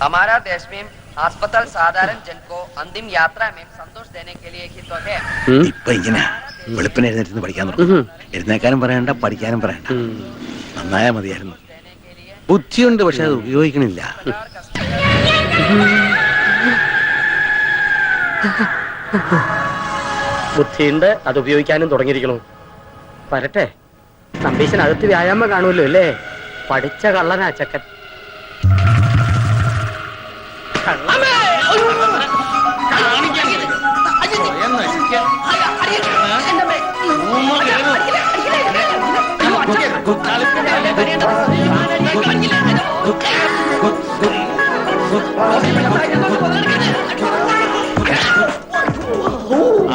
हमारा देश में अस्पताल साधारण जन को अंतिम यात्रा में संतोष देने के लिए ही तो है. ഇപ്പൊ ഇങ്ങനെ വെളുപ്പിന് എഴുന്നേറ്റ് പഠിക്കാൻ തുടങ്ങും. എഴുന്നേക്കാനും പറയണ്ട, പഠിക്കാനും പറയണ്ട. നന്നായാ മതിയായിരുന്നു. ബുദ്ധിയുണ്ട്, പക്ഷെ അത് ഉപയോഗിക്കണില്ല. ബുദ്ധിയുണ്ട്, അത് ഉപയോഗിക്കാനും തുടങ്ങിയിരിക്കണു. വരട്ടെ, നമ്പീശനകത്ത് വ്യായാമം കാണുമല്ലോ അല്ലേ? പഠിച്ച കള്ളനാ ചക്കൻ.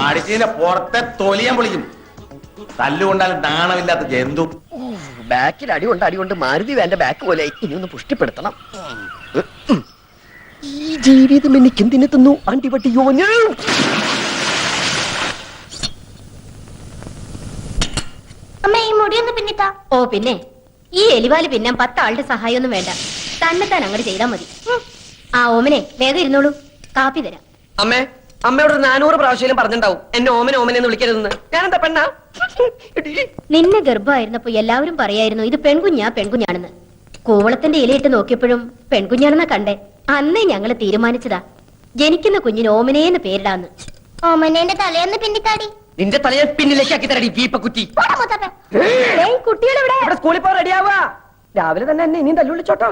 അടിച്ചതിന്റെ പുറത്തെ തൊലിയാൻ പൊളിക്കും. തല്ലുകൊണ്ടാലും നാണമില്ലാത്ത ജന്തു. ബാക്കിൽ അടികൊണ്ട് മാരുതി വേണ്ട ബാക്ക് പോലെ ഇനി ഒന്ന് പുഷ്ടിപ്പെടുത്തണം. ഈ ജീവിതം എനിക്ക് എന്തിനു തന്നു അണ്ടിപട്ടിയോ? അമ്മ ഈ മുടിയൊന്ന് പിന്നിത്താ. ഓ പിന്നെ ഈ എലിവാല് പിന്നെ 10 ആളുടെ സഹായമൊന്നും വേണ്ട, തന്നെത്താൻ അങ്ങോട്ട് ചെയ്താൽ മതി. ആ ഓമനെ വേഗം ഇരുന്നോളൂ, കാപ്പി തരാം. അമ്മേ, അമ്മയോട് 400 പ്രാവശ്യം പറഞ്ഞിട്ടുണ്ടാവും എന്നെ ഓമനെന്ന് വിളിക്കരുതെന്ന്. ഞാനെന്താ പെണ്ണാ? നിന്നെ ഗർഭമായിരുന്നപ്പോ എല്ലാവരും പറയായിരുന്നു ഇത് പെൺകുഞ്ഞാണെന്ന്. കൂവളത്തിന്റെ ഇലയിട്ട് നോക്കിയപ്പോഴും പെൺകുഞ്ഞാണെന്നാ കണ്ടേ. അന്നേ ഞങ്ങള് തീരുമാനിച്ചതാ ജനിക്കുന്ന കുഞ്ഞിന് ഓമനേന്ന് പേരിടാന്ന്. ഓമനേന്റെ തലയൊന്ന് പിന്നിത്താടി. നിന്റെ തലയെ പിന്നിലേക്കാക്കി തരടി വീപ്പക്കുറ്റി. കുട്ടികളെവിടെ? സ്കൂളിൽ പോ, റെഡിയാവാ. രാവിലെ തന്നെ എന്നെ ഇനിയും തല്ലുവിളിച്ചോട്ടോ.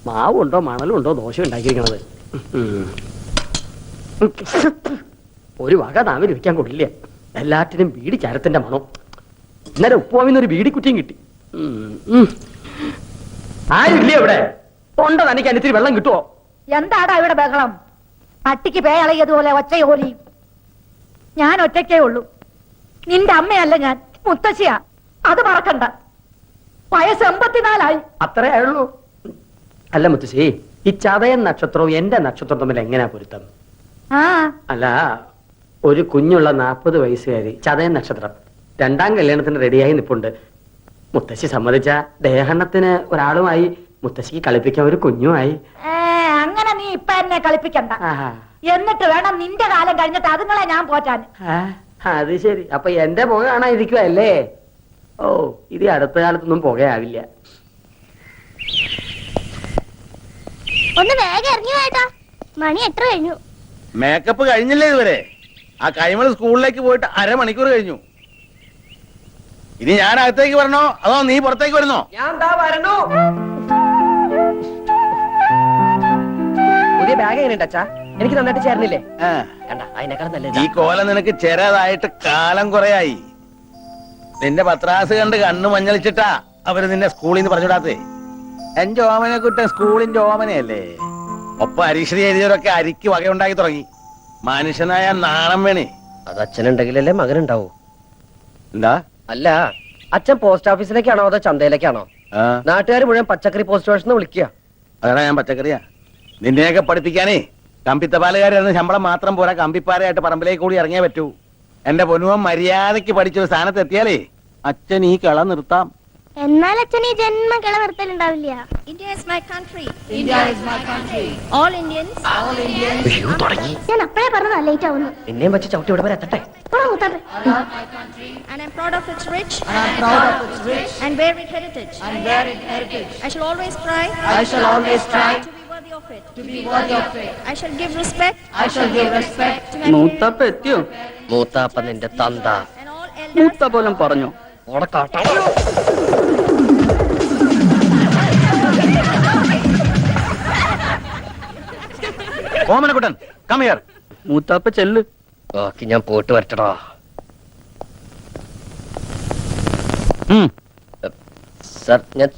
മാവുണ്ടോ മണലുണ്ടോ ദോശ ഉണ്ടാക്കിയിരിക്കണത്? ഒരു വക നാവിൽ ഇരിക്കാൻ കൊള്ളില്ല. എല്ലാറ്റിനും ബീഡി ചരത്തിന്റെ മണം. ഇന്നലെ ഉപ്പുവാമിന്നൊരു ബീഡി കുറ്റിയും കിട്ടി. ആരില്ലേ ഇവിടെ? തൊണ്ട തനിക്ക് അതിന് വെള്ളം കിട്ടുവോ? എന്താടാ ഇവിടെ ബഹളം? പട്ടിക്ക് പേയളയതുപോലെ ഒച്ചയോലി. ഞാൻ ഒറ്റയ്ക്കേ ഉള്ളൂ. നിന്റെ അമ്മയല്ല ഞാൻ, മുത്തശ്ശിയാ. അത് മറക്കണ്ട. വയസ്സ് 84 അത്രേ ആയുള്ളൂ. അല്ല മുത്തശ്ശി, ഈ ചതയൻ നക്ഷത്രവും എന്റെ നക്ഷത്രവും തമ്മിൽ എങ്ങനെയാ പൊരുത്തം? അല്ല, ഒരു കുഞ്ഞുള്ള 40 വയസ്സുകാരി, ചതയൻ നക്ഷത്രം, 2ാം കല്യാണത്തിന് റെഡിയായി നിപ്പുണ്ട്. മുത്തശ്ശി സമ്മതിച്ച ദേഹണ്ണത്തിന് ഒരാളുമായി, മുത്തശ്ശിക്ക് കളിപ്പിക്കാൻ ഒരു കുഞ്ഞുമായി. അങ്ങനെ നീ ഇപ്പൊ എന്നെ കളിപ്പിക്കണ്ട. എന്നിട്ട് വേണം നിന്റെ കാലം കഴിഞ്ഞിട്ട് അതുങ്ങളെ ഞാൻ പോറ്റാൻ. അത് ശരി. അപ്പൊ എന്റെ പുക കാണാതിരിക്കുവല്ലേ? ഓ, ഇത് അടുത്ത കാലത്തൊന്നും പുകയാവില്ല. ഒന്ന് വേഗം ഇറങ്ങി വേട്ടാ, മണി 8 കഴിഞ്ഞു. മേക്കപ്പ് കഴിഞ്ഞില്ലേ ഇതുവരെ? ആ കൈമൾ സ്കൂളിലേക്ക് പോയിട്ട് 1/2 മണിക്കൂർ കഴിഞ്ഞു. ഇനി ഞാൻ അകത്തേക്ക് വരണോ അതോ നീ പുറത്തേക്ക് വരുന്നോ? ഞാൻ വരണോ? പുതിയ ബാഗ് എങ്ങനെയുണ്ട് അച്ഛാ? എനിക്ക് നന്നായിട്ട് ചേർന്നില്ലേ? കണ്ട അതിനേക്കാളും നല്ലത്. ഈ കോലം നിനക്ക് ചെറുതായിട്ട് കാലം കുറയായി. നിന്റെ പത്രാസ് കണ്ട് കണ്ണു മഞ്ഞളിച്ചിട്ടാ അവര് നിന്നെ സ്കൂളിൽ നിന്ന് പറഞ്ഞുവിടാത്തേ. എന്റെ ഓമനെ കുട്ടൻ സ്കൂളിന്റെ ഓമനയല്ലേ. ഒപ്പം അരീക്ഷണി എഴുതിയവരൊക്കെ അരിക്ക് വകയുണ്ടാക്കി തുടങ്ങി. മനുഷ്യനായ നാണം വേണേ. അത് അച്ഛനുണ്ടെങ്കിലല്ലേ മകനുണ്ടാവൂ. എന്താ? അല്ല, അച്ഛൻ പോസ്റ്റ് ഓഫീസിലേക്കാണോ അതോ ചന്തയിലേക്കാണോ? നാട്ടുകാർ മുഴുവൻ പച്ചക്കറി പോസ്റ്റ് സ്റ്റേഷനിൽ വിളിക്കുക. അതാണ് ഞാൻ പച്ചക്കറിയാ. നിന്നെയൊക്കെ പഠിപ്പിക്കാനേ കമ്പിത്തപാലുകാരായിരുന്നു. ശമ്പളം മാത്രം പോരാ, കമ്പിപ്പാരയായിട്ട് പറമ്പിലേക്ക് കൂടി ഇറങ്ങിയേ പറ്റൂ. എന്റെ പൊന്നുവൻ മര്യാദയ്ക്ക് പഠിച്ചൊരു സ്ഥാനത്ത് എത്തിയാലേ അച്ഛൻ ഈ കള നിർത്താം. എന്നാൽ അച്ഛൻ ഈ ജന്മ കിള നിർത്തലുണ്ടാവില്ല. ഞാൻ അപ്പഴേ പറഞ്ഞതാ ലേറ്റ് ആവുന്നു. നിന്നെയും വെച്ച് ചവിട്ടി ഇവിടെ വരെ എത്തട്ടെ. And I'm proud of its rich and varied heritage. I shall always try to be worthy of it. I shall give respect to my മൂത്തപ്പ എത്തിയോ? മൂത്താപ്പ നിന്റെ തന്ത. and all elders. മൂത്ത പോലും പറഞ്ഞു. Omanakuttan come here. മൂത്താപ്പ ചെല്ല്. ബാക്കി ഞാൻ പോയിട്ട് വരട്ടടാ. സർ, ഞാൻ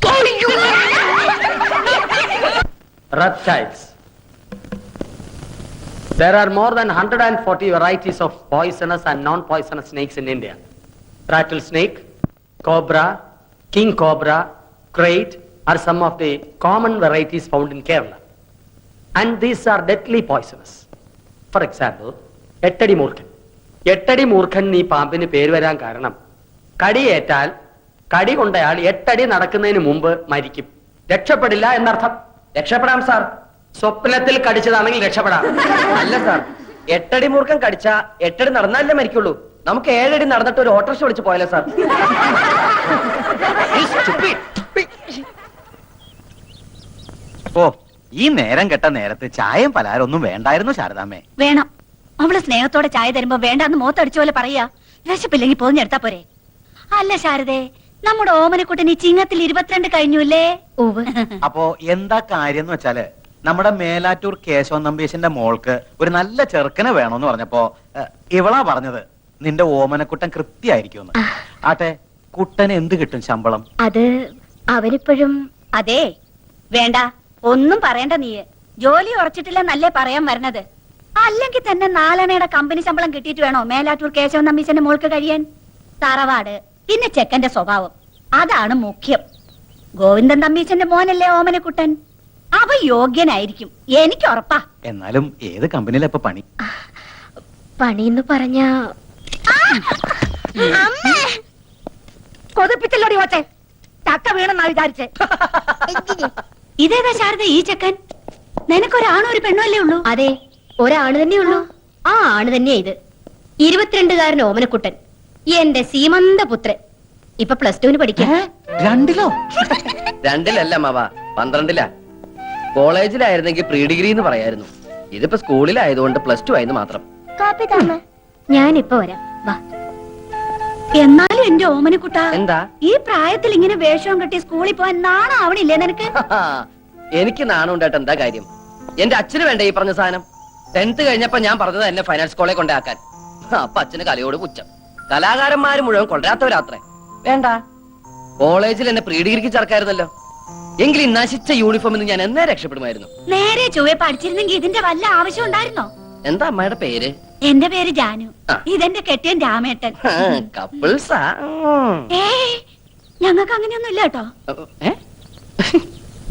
Reptiles. There are more than 140 varieties of poisonous and non-poisonous snakes in India. Rattlesnake, cobra, king cobra, crate are some of the common varieties found in Kerala. And these are deadly poisonous. For example, എട്ടടി മൂർഖൻ. എട്ടടി മൂർഖൻ ഈ പാമ്പിന് പേര് വരാൻ കാരണം കടിയേറ്റാൽ കടി കൊണ്ടയാൾ 8 അടി നടക്കുന്നതിന് മുമ്പ് മരിക്കും, രക്ഷപ്പെടില്ല എന്നർത്ഥം. രക്ഷപ്പെടാം സാർ. സ്വപ്നത്തിൽ കടിച്ചതാണെങ്കിൽ രക്ഷപ്പെടാം. അല്ല സാർ, 8 അടി മൂർഖം കടിച്ച 8 അടി നടന്നാലേ മരിക്കുള്ളൂ. നമുക്ക് 7 അടി നടന്നിട്ട് ഒരു ഓട്ടോറിക്ഷ വിളിച്ച് പോയാലോ സാർ? ഓ, ഈ നേരം കെട്ട നേരത്ത് ചായയും പലഹാരം ഒന്നും വേണ്ടായിരുന്നു ശാരദാമ്മേ. വേണം. അവള് സ്നേഹത്തോടെ ചായ തരുമ്പോ വേണ്ടാന്ന് മോത്തടിച്ച പോലെ പറയാ. വിശപ്പില്ലെങ്കിൽ പോഞ്ഞെടുത്താ പോരെ. അല്ല ശാരദേ, നമ്മുടെ ഓമനക്കുട്ടൻ ഈ ചിങ്ങത്തിൽ 22 കഴിഞ്ഞുല്ലേ? ഉവ്. അപ്പോ എന്താ കാര്യം എന്ന് വെച്ചാല്, നമ്മുടെ മേലാറ്റൂർ കേശവൻ നമ്പീശന്റെ മോൾക്ക് ഒരു നല്ല ചെറുക്കനെ വേണമെന്ന് പറഞ്ഞപ്പോ ഇവളാ പറഞ്ഞത് നിന്റെ ഓമനക്കുട്ടൻ കൃത്യായിരിക്കും. ആട്ടെ, കുട്ടന് എന്ത് കിട്ടും ശമ്പളം? അത് അവരിപ്പോഴും അതെ, വേണ്ട, ഒന്നും പറയണ്ട നീ. ജോലി ഉറച്ചിട്ടില്ലെന്നല്ലേ പറയാൻ വരണത്. അല്ലെങ്കിൽ തന്നെ 4 അണയുടെ കമ്പനി ശമ്പളം കിട്ടിയിട്ട് വേണോ മേലാറ്റൂർ കേശവൻ നമ്പീശന്റെ മോൾക്ക് കഴിയാൻ? തറവാട്, പിന്നെ ചെക്കന്റെ സ്വഭാവം, അതാണ് മുഖ്യം. ഗോവിന്ദൻ തമ്പീശന്റെ മോനല്ലേ ഓമനക്കുട്ടൻ? അവ യോഗ്യനായിരിക്കും, എനിക്ക് ഉറപ്പാ. എന്നാലും ഏത് കമ്പനിയിലാ ഇപ്പൊ പണി? പണിന്ന് പറഞ്ഞ കൊതിപ്പിച്ചല്ലോടി ഓച്ചെ, ചക്ക വീണെന്നാ വിചാരിച്ചേ. ഇതേതാ ശാരദ ഈ ചെക്കൻ? നിനക്കൊരാണോ ഒരു പെണ്ണോ അല്ലേ ഉള്ളൂ? അതെ, ഒരാണ് തന്നെയുള്ളൂ. ആ ആണ് തന്നെയാ ഇത്. 22-കാരൻ ഓമനക്കുട്ടൻ, എന്റെ സീമന്ത പുത്രൻ. ഇപ്പൊ +2 പഠിക്കാം. 2-ലോ? 2-ലല്ല മാവ, 12-ലാ. കോളേജിലായിരുന്നെങ്കിൽ പ്രീ ഡിഗ്രി എന്ന് പറയായിരുന്നു. ഇതിപ്പോ സ്കൂളിലായതുകൊണ്ട് +2 ആയെന്ന് മാത്രം. കാപ്പി താമ. ഞാനിപ്പോ വരാം, വാ. എന്നാലും എന്റെ ഓമനക്കുട്ട, എന്താ? ഈ പ്രായത്തിൽ ഇങ്ങനെ വേഷവും കെട്ടി സ്കൂളിൽ പോവാൻ നാണാവണില്ലേ നിനക്ക്? എനിക്ക് നാണുണ്ടായിട്ട് എന്താ കാര്യം? എന്റെ അച്ഛന് വേണ്ട ഈ പറഞ്ഞ സാധനം. 10th കഴിഞ്ഞപ്പോ ഞാൻ പറഞ്ഞത് എന്നെ ഫൈനാൻസ് കോളേജ് കൊണ്ടാക്കാൻ. അപ്പൊ അച്ഛന് കലയോട് പുച്ഛം. കലാകാരന്മാര് മുഴുവൻ കൊണ്ടുവരാത്തവരാത്രേ. വേണ്ട, കോളേജിൽ എന്നെ പ്രീ ഡിഗ്രിക്ക് ചേർക്കായിരുന്നല്ലോ. എങ്കിലും ഈ നശിച്ച യൂണിഫോമിൽ നിന്ന് ഞാൻ എന്നേ രക്ഷപ്പെടുമായിരുന്നു. നേരെ ചൊവ്വെ പഠിച്ചിരുന്നെങ്കിൽ ഇതിന്റെ വല്ല ആവശ്യം ഉണ്ടായിരുന്നോ? എന്താ അമ്മയുടെ പേര്? എന്റെ പേര് ജാനു. ആ. ഇതെന്റെ കെട്ടിയൻ രാമേട്ടൻ. കപ്പിൾസാ? ഏയ്, ഞങ്ങൾക്ക് അങ്ങനെയൊന്നും ഇല്ല കേട്ടോ.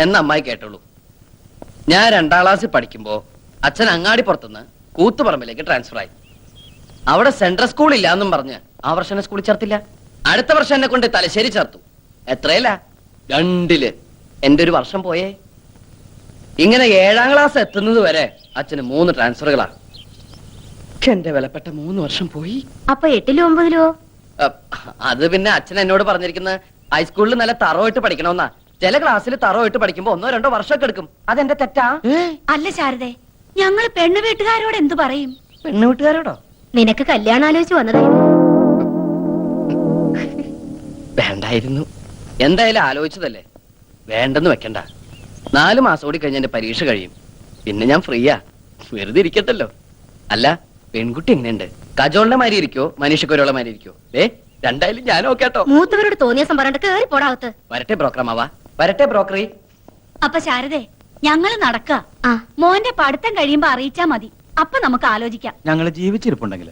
എന്ന അമ്മായി കേട്ടോളൂ. ഞാൻ 2ാം ക്ലാസ്സിൽ പഠിക്കുമ്പോ അച്ഛൻ അങ്ങാടിപ്പുറത്തുനിന്ന് കൂത്തുപറമ്പിലേക്ക് ട്രാൻസ്ഫർ ആയി. അവിടെ സെൻട്രൽ സ്കൂൾ ഇല്ല എന്നും പറഞ്ഞ് ആ വർഷം എന്നെ സ്കൂളിൽ ചേർത്തില്ല. അടുത്ത വർഷം എന്നെ കൊണ്ട് തലശ്ശേരി ചേർത്തു. എത്രയല്ല, 2-ല്. എന്റെ ഒരു വർഷം പോയേ. ഇങ്ങനെ 7ാം ക്ലാസ് എത്തുന്നത് വരെ അച്ഛന് 3 ട്രാൻസ്ഫറുകളാ. എന്റെ വിലപ്പെട്ട 3 വർഷം പോയി. അപ്പൊ 8-ലോ 9-ലോ? അത് പിന്നെ അച്ഛൻ എന്നോട് പറഞ്ഞിരിക്കുന്നത് ഹൈസ്കൂളിൽ നല്ല തറവായിട്ട് പഠിക്കണമെന്നാ. ചില ക്ലാസ്സിൽ തറവായിട്ട് പഠിക്കുമ്പോ 1 or 2 വർഷമൊക്കെ എടുക്കും. അതെന്റെ തെറ്റാ? അല്ല ശാരദേ, ഞങ്ങള് പെണ്ണു വീട്ടുകാരോട് എന്തു പറയും? പെണ്ണു വീട്ടുകാരോടോ? നിനക്ക് കല്യാണം ആലോചിച്ച് വന്നതായിരുന്നു. വേണ്ടായിരുന്നു. എന്തായാലും ആലോചിച്ചതല്ലേ, വേണ്ടെന്ന് വെക്കണ്ട. 4 മാസം കൂടി കഴിഞ്ഞ എന്റെ പരീക്ഷ കഴിയും. പിന്നെ ഞാൻ ഫ്രീയാ, വെറുതെ ഇരിക്കട്ടല്ലോ. അല്ല, പെൺകുട്ടി എങ്ങനെയുണ്ട്? കജോളിന്റെ മാതിരി ഇരിക്കോ മനീഷക്കൊരുള്ള മാതിരി ഇരിക്കോ? രണ്ടായാലും ഞാൻ ഓക്കേട്ടോ. മൂത്തവരോട് തോന്നിയ സംഭരണം കേറി പോടാവത്ത്. വരട്ടെ ബ്രോക്കറമാവാ, വരട്ടെ ബ്രോക്കറി. അപ്പൊ ശാരദേ, ഞങ്ങള് നടക്ക. ആ, മോന്റെ പഠിത്തം കഴിയുമ്പോ അറിയിച്ചാ മതി. അപ്പൊ നമുക്ക് ആലോചിക്കാം. ഞങ്ങള് ജീവിച്ചിരിപ്പുണ്ടെങ്കിൽ.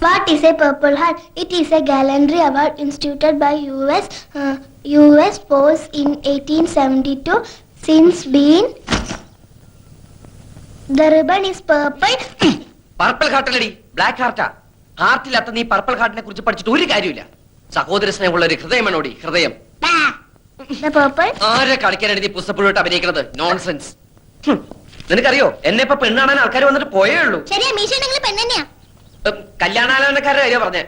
What is a Purple Heart? It is a gallantry award instituted by US Force in 1872. Since been, the ribbon is purple. Purple ഹാർട്ടല്ലടി, ബ്ലാക്ക് ഹാർട്ടാ. ഹാർട്ടില്ലാത്ത നീ പർപ്പിൾ ഹാർട്ടിനെ കുറിച്ച് പഠിച്ചിട്ട് ഒരു കാര്യമില്ല. സഹോദര സ്നേഹമുള്ള ഒരു ഹൃദയമാണോടി, ഹൃദയം. The purple? ആരെ കളിക്കാനാണ് നീ പുസ്തകപ്പുഴോട്ട് അഭിനയിക്കുന്നത്? നോൺസെൻസ്. നിനക്കറിയോ, എന്നെ ഇപ്പൊ പെണ്ണാണാൻ ആൾക്കാർ വന്നിട്ട് പോയേ ഉള്ളൂ. ശരിയാ, മീശ നിങ്ങൾ പെണ്ണെന്നെയാ. കല്യാണാലോചനക്കാരുടെ കാര്യം പറഞ്ഞേ.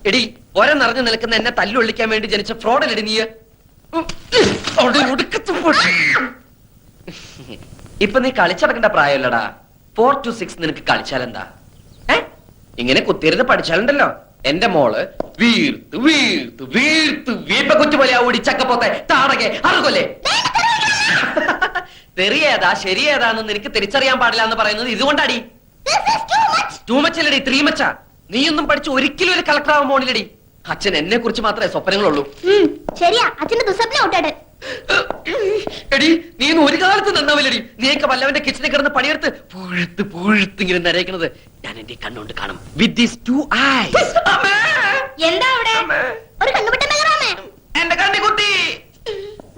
എടി, ഒര നിറഞ്ഞു നിൽക്കുന്ന എന്നെ തല്ലുള്ളിക്കാൻ വേണ്ടി ജനിച്ച ഫ്രോഡല്ലടി നീ. ഇപ്പൊ നീ കളിച്ചടക്കേണ്ട പ്രായമല്ലടാ. 4 to 6 നിനക്ക് കളിച്ചാലെന്താ? ഇങ്ങനെ കുത്തിയിരുന്ന് പഠിച്ചാലുണ്ടല്ലോ, എന്റെ മോള് വീർത്ത് വീർത്ത് വീർത്ത് വീപ്പക്കുറ്റി പോലെ ഓടി ചക്കപ്പോത്തെ താടകെ അറുകൊല്ലേ. തെറിയേതാ ശരിയേതാന്ന് നിനക്ക് തിരിച്ചറിയാൻ പാടില്ല എന്ന് പറയുന്നത് ഇതുകൊണ്ടാടി. ടൂ മച്ചല്ലടി, 3 മച്ചാ. നീയൊന്നും പഠിച്ച് ഒരിക്കലും ഒരു കളക്ടർ ആവാൻ പോണില്ലടി. അച്ഛൻ എന്നെ കുറിച്ച് മാത്രമേ സ്വപ്നങ്ങളുള്ളൂ. ശരിയാ, അച്ഛന്റെ ദുസ്വപ്നം ഔട്ടാട്. എടി, നീ ഇന്ന് ഒരു കാലത്ത് നന്നാവില്ലടി. നീയൊക്കെ വല്ലവന്റെ കിച്ചണിൽ കിടന്ന് പണിയെടുത്ത് പുഴുത്ത് പുഴുത്ത് ഇങ്ങനെ നരയ്ക്കുന്നത് ഞാൻ എന്റെ കണ്ണുകൊണ്ട് കാണും. With these 2 eyes. എന്താ അവിടെ? ഒരു കണ്ണുപെട്ട മെഗറാമേ. എന്റെ കണ്ണി കുത്തി.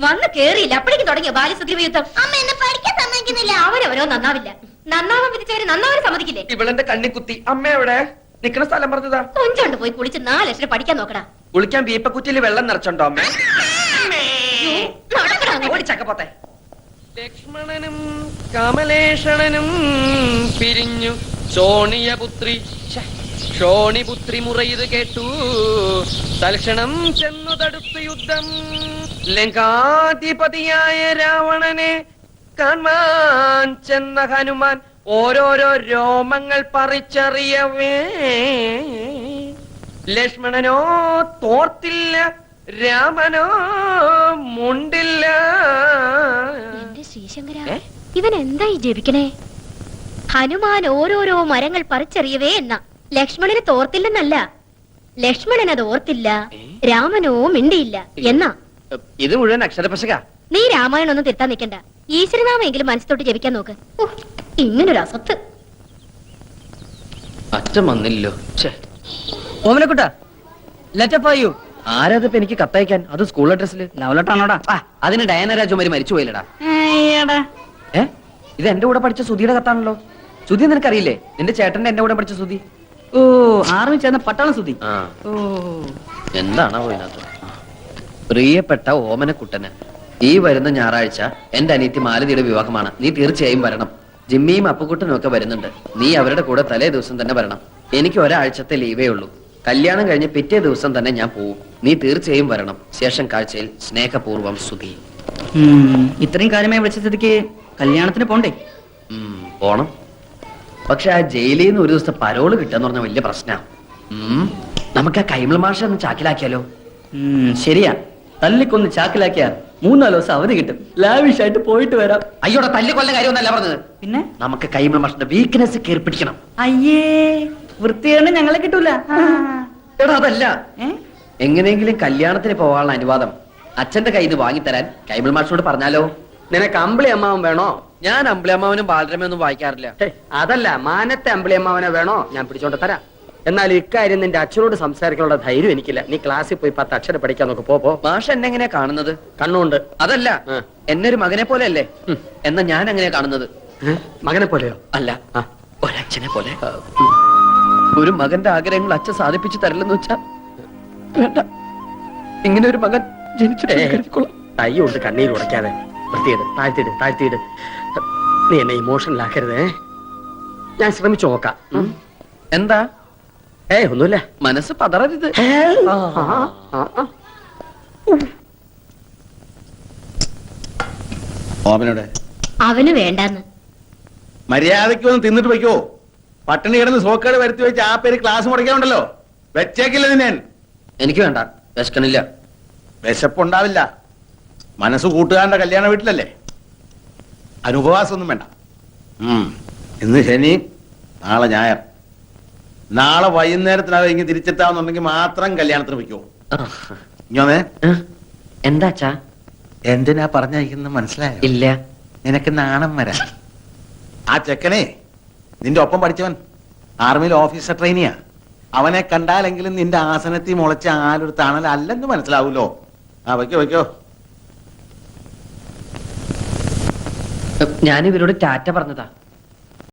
വന്ന് കേറിയില്ല, അപ്പോഴേക്കും തുടങ്ങിയ ബാല്യസുഗ്രീവ യുദ്ധം. അമ്മ എന്നെ പഠിക്കാൻ സമ്മതിക്കുന്നില്ല. അവരവരോ നന്നാവില്ല. നന്നാവാൻ വിധിച്ചവര് നന്നാവാൻ സമ്മതിക്കില്ലേ? ഇവളെന്റെ കണ്ണി കുത്തി. അമ്മ എവിടെ? നിക്കണ സ്ഥലം പറഞ്ഞതാ. കൊഞ്ചോണ്ട് പോയി കുളിച്ച് 4 അക്ഷരം പഠിക്കാൻ നോക്കടാ. കുളിക്കാൻ വീപ്പക്കുറ്റിയിൽ വെള്ളം നിറച്ചുണ്ടോ അമ്മ? നടക്കടാ അങ്ങ്. ഓടി ചക്കപ്പോത്തെ. ലക്ഷ്മണനും കമലേഷണനും പിരിഞ്ഞു ക്ഷോണിപുത്രി മുറയത് കേട്ടു തൽക്ഷണം ചെന്നു തടുത്തു യുദ്ധം ലങ്കാധിപതിയായ രാവണനെ കാണാൻ ചെന്ന ഹനുമാൻ ഓരോരോ രോമങ്ങൾ പറിച്ചറിയവേ ലക്ഷ്മണനോ തോർത്തില്ല, രാമനോ മുണ്ടില്ല. എന്റെ ശ്രീശങ്കര, ഇവൻ എന്തായി ജപിക്കണേ? ഹനുമാൻ ഓരോരോ മരങ്ങൾ പറിച്ചെറിയവേ എന്ന ലക്ഷ്മണന് തോർത്തില്ലെന്നല്ല, ലക്ഷ്മണൻ അത് ഓർത്തില്ല, രാമനോ മിണ്ടിയില്ല എന്നാ. ഇത് മുഴുവൻ അക്ഷരപശക. നീ രാമായണം ഒന്നും തിരുത്താൻ നിൽക്കണ്ട, ഈശ്വരനാമെങ്കിലും മനസ്സിലോട്ട് ജപിക്കാൻ നോക്ക്. ഇങ്ങനൊരു അസത്ത്. അച്ഛൻ വന്നില്ലല്ലോ. ഓമനക്കുട്ട, ലെറ്റപ്പ് ആയു. ആരാതിപ്പോ എനിക്ക് കത്തയക്കാൻ? അത് സ്കൂൾ അഡ്രസ്സിൽ. ലവലട്ടാണോടാ? അതിന് ഡയന രാജകുമാരി മരിച്ചു പോയില്ലടാ. ഇത് എന്റെ കൂടെ പഠിച്ച സുധിയുടെ കത്താണല്ലോ. സുധി നിനക്കറിയില്ലേ? നിന്റെ ചേട്ടന്റെ എന്റെ കൂടെ പഠിച്ച സുധി. ഓ, ആർമി ചേർന്ന പട്ടാളം സുധി. ഓ, എന്താണോ ഇതിനകത്ത്? പ്രിയപ്പെട്ട ഓമനക്കുട്ടന്, ഈ വരുന്ന ഞായറാഴ്ച എന്റെ അനിയത്തി മാലതിയുടെ വിവാഹമാണ്. നീ തീർച്ചയായും വരണം. ജിമ്മിയും അപ്പുക്കുട്ടനും ഒക്കെ വരുന്നുണ്ട്. നീ അവരുടെ കൂടെ തലേ ദിവസം തന്നെ വരണം. എനിക്ക് ഒരാഴ്ചത്തെ ലീവേ ഉള്ളൂ. കല്യാണം കഴിഞ്ഞ് പിറ്റേ ദിവസം തന്നെ ഞാൻ പോവും. നീ തീർച്ചയായും വരണം. ശേഷം കാഴ്ചയിൽ സ്നേഹപൂർവം സുധി. ഇത്രയും കാര്യമായി വിളിച്ച സ്ഥിതിക്ക് കല്യാണത്തിന് പോണ്ടേ? പോണം. പക്ഷെ ആ ജയിലിൽ നിന്ന് ഒരു ദിവസത്തെ പരോള് കിട്ടാന്ന് പറഞ്ഞ വലിയ പ്രശ്നമാണ്. നമുക്ക് ആ കൈമൾ മാഷ ഒന്ന് ചാക്കിലാക്കിയാലോ? ശരിയാ, തല്ലിക്കൊന്ന് ചാക്കിലാക്കിയാ 3-4 ദിവസം അവധി കിട്ടും. ലാവിഷായിട്ട് പോയിട്ട് വരാം. അയ്യോടെ തല്ലിക്കൊല്ല കാര്യമൊന്നല്ല പറഞ്ഞത്. പിന്നെ നമുക്ക് കൈമൾ മാഷിന്റെ വീക്ക്നെസ് കയറി പിടിക്കണം. അയ്യേ, വൃത്തിയാണ് ഞങ്ങളെ കിട്ടൂല. എടാ അതല്ല, എങ്ങനെയെങ്കിലും കല്യാണത്തിന് പോകാനുള്ള അനുവാദം അച്ഛന്റെ കയ്യിൽ നിന്ന് വാങ്ങിത്തരാൻ കൈമൾ മാഷിനോട് പറഞ്ഞാലോ? നിനക്ക് അമ്പിളി അമ്മാവൻ വേണോ? ഞാൻ അമ്പിളിയമ്മാവനും ബാലരമയൊന്നും വായിക്കാറില്ല. അതല്ല, മാനത്തെ അമ്പിളി അമ്മാവനെ വേണോ? ഞാൻ പിടിച്ചോണ്ട് തരാം. എന്നാൽ ഇക്കാര്യം നിന്റെ അച്ഛനോട് സംസാരിക്കാനുള്ള ധൈര്യം എനിക്കില്ല. നീ ക്ലാസ്സിൽ പോയി 10 അക്ഷരം പഠിക്കാൻ നോക്ക്. പോ. മാഷ് എന്നെ എങ്ങനെയാ കാണുന്നത്? കണ്ണുണ്ട്. അതല്ല, എന്നെ ഒരു മകനെ പോലെ അല്ലേ? എന്നാ ഞാൻ എങ്ങനെയാ കാണുന്നത്? മകനെ പോലെയോ? അല്ല, ഒരച്ഛനെ പോലെ. ഒരു മകന്റെ ആഗ്രഹങ്ങൾ അച്ഛൻ സാധിപ്പിച്ചു തരില്ലെന്ന് വെച്ചാ വേണ്ട. ഇങ്ങനെ ഒരു മകൻ ജനിച്ചിട്ട് തൈ കൊണ്ട് കണ്ണീര് ഉടയ്ക്കാതെ വൃത്തിയിട്. താഴ്ത്തിയിട്. നീ എന്നെ ഇമോഷണൽ ആക്കരുതേ. ഞാൻ ശ്രമിച്ചു നോക്കാം. എന്താ? ഒന്നുമില്ല. മനസ്സ് പതറരുത്. ഓമനോടെ അവന് വേണ്ടാന്ന്. മര്യാദയ്ക്ക് ഒന്ന് തിന്നിട്ട് വയ്ക്കോ. പട്ടിണി കിടന്ന് സോക്കേട് വരുത്തി വെച്ച് ആ പേര് ക്ലാസ് മുടക്കാനുണ്ടല്ലോ. വെച്ചേക്കില്ല നിന്നെ. എനിക്ക് വേണ്ട, വിശക്കണില്ല. വിശപ്പുണ്ടാവില്ല. മനസ്സ് കൂട്ടുകാരന്റെ കല്യാണ വീട്ടിലല്ലേ. അനുപവാസമൊന്നും വേണ്ട. ഇന്ന് ശനി, നാളെ ഞായർ. നാളെ വൈകുന്നേരത്തിനകം ഇങ്ങനെ തിരിച്ചെത്താവുന്നുണ്ടെങ്കിൽ മാത്രം കല്യാണത്തിന് വയ്ക്കോ. ഇങ്ങനെ എന്താ അച്ഛാ? എന്തിനാ പറഞ്ഞയക്കുന്നത് മനസ്സിലായോ? ഇല്ല. നിനക്ക് നാണം വരാൻ. ആ ചെക്കനെ നിന്റെ ഒപ്പം പഠിച്ചവൻ ആർമിയിൽ ഓഫീസർ ട്രെയിനിയാ. അവനെ കണ്ടാലെങ്കിലും നിന്റെ ആസനത്തിൽ മുളച്ച ആലൊരു തണൽ അല്ലെന്ന് മനസ്സിലാവൂലോ. വയ്ക്കോ. ഞാൻ ഇവരോട് ടാറ്റ പറഞ്ഞതാ.